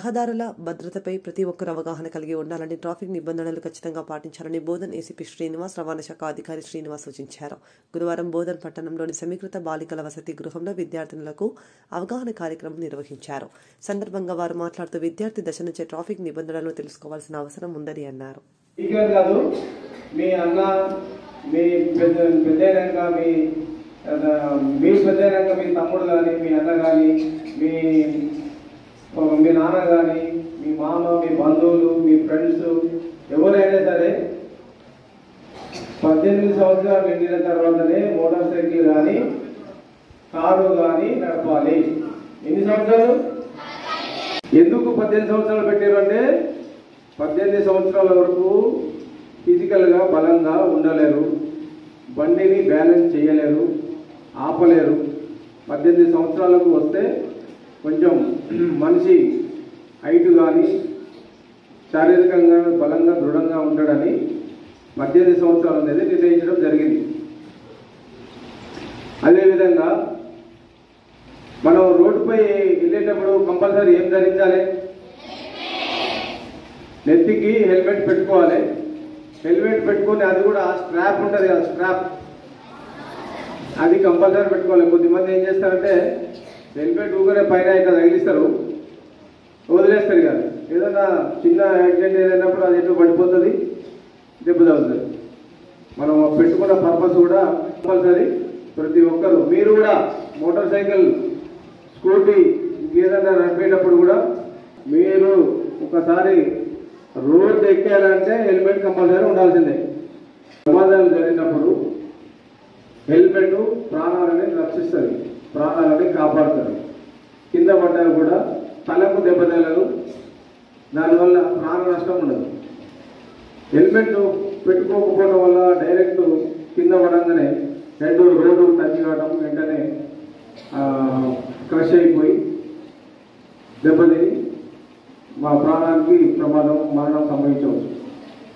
రహదారుల భద్రతపై ప్రతి ఒక్కరు అవగాహన కలిగి ఉండాలని, ట్రాఫిక్ నిబంధనలు ఖచ్చితంగా పాటించాలని బోధన్ ఏసీపీ శ్రీనివాస్, రవాణా శాఖ అధికారి శ్రీనివాస్ సూచించారు. గురువారం బోధన్ పట్టణంలోని సమీకృత బాలికల వసతి గృహంలో విద్యార్థినులకు అవగాహన కార్యక్రమం నిర్వహించారు. సందర్భంగా వారు మాట్లాడుతూ విద్యార్థి దశ నుంచే ట్రాఫిక్ నిబంధనలను తెలుసుకోవాల్సిన అవసరం ఉందని అన్నారు. తమ్ముడు కానీ, మీ అన్న కానీ, మీ నాన్న కానీ, మీ మామ, మీ బంధువులు, మీ ఫ్రెండ్స్ ఎవరైనా సరే 18 సంవత్సరాలు నిండిన తర్వాతనే మోటార్ సైకిల్ కానీ కారు కానీ నడపాలి. ఎన్ని సంవత్సరాలు? ఎందుకు 18 సంవత్సరాలు పెట్టారు అంటే 18 సంవత్సరాల వరకు ఫిజికల్గా బలంగా ఉండలేరు, బండిని బ్యాలెన్స్ చేయలేరు, ఆపలేరు. 18 సంవత్సరాలకు వస్తే కొంచెం మనిషి హైట్ కానీ శారీరకంగా బలంగా దృఢంగా ఉంటాడని 18 సంవత్సరాలు అనేది నిర్ణయించడం జరిగింది. అదేవిధంగా మనం రోడ్డుపై వెళ్ళేటప్పుడు కంపల్సరీ ఏం ధరించాలి? నెత్తికి హెల్మెట్ పెట్టుకోవాలి. హెల్మెట్ పెట్టుకొని అది కూడా స్ట్రాప్ ఉంటుంది కదా, స్ట్రాప్ అది కంపల్సరీ పెట్టుకోవాలి. కొద్దిమంది ఏం చేస్తారంటే హెల్మెట్ ఊగనే పైన ఇట్లా తగిలిస్తారు, వదిలేస్తారు కదా. ఏదైనా చిన్న యాక్సిడెంట్ ఏదైనప్పుడు అది ఎటు పడిపోతుంది, దెబ్బ తగ్గుతుంది. మనం పెట్టుకున్న పర్పస్ కూడా కంపల్సరీ. ప్రతి ఒక్కరు మీరు కూడా మోటార్ సైకిల్, స్కూటీ ఏదైనా నడిపేటప్పుడు కూడా మీరు ఒకసారి రోడ్ ఎక్కాలంటే హెల్మెట్ కంపల్సరీ ఉండాల్సిందే. ప్రమాదాలు జరిగినప్పుడు హెల్మెట్ ప్రాణాలని రక్షిస్తుంది, ప్రాణాలని కాపాడుతుంది. కింద పడ్డా కూడా తలకు దెబ్బతగలదు, దానివల్ల ప్రాణ నష్టం ఉండదు. హెల్మెట్ పెట్టుకోకపోవడం వల్ల డైరెక్ట్ కింద పడంగానే హెడ్ రోడ్డు టచ్ కావడం, వెంటనే క్రష్ అయిపోయి దెబ్బతిని మా ప్రాణానికి ప్రమాదం, మరణం సంభవించవచ్చు.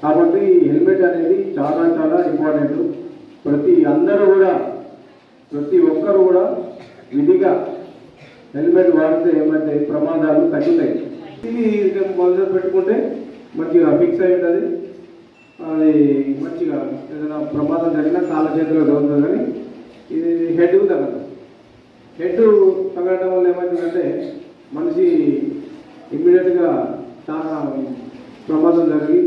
కాబట్టి హెల్మెట్ అనేది చాలా చాలా ఇంపార్టెంట్. అందరూ కూడా, ప్రతి ఒక్కరు కూడా విధిగా హెల్మెట్ వాడితే ఏమంటే ప్రమాదాలు తగ్గుతాయి. ఇది మొదలు పెట్టుకుంటే మంచిగా ఫిక్స్ అయి ఉంటుంది. అది మంచిగా ఏదైనా ప్రమాదం జరిగినా కాళ్ళ చేతిలో దొరుకుతుంది. కానీ ఇది హెడ్కు తగ్గదు. హెడ్ తగ్గడం వల్ల ఏమవుతుందంటే మనిషి ఇమ్మీడియట్గా చాలా ప్రమాదం జరిగి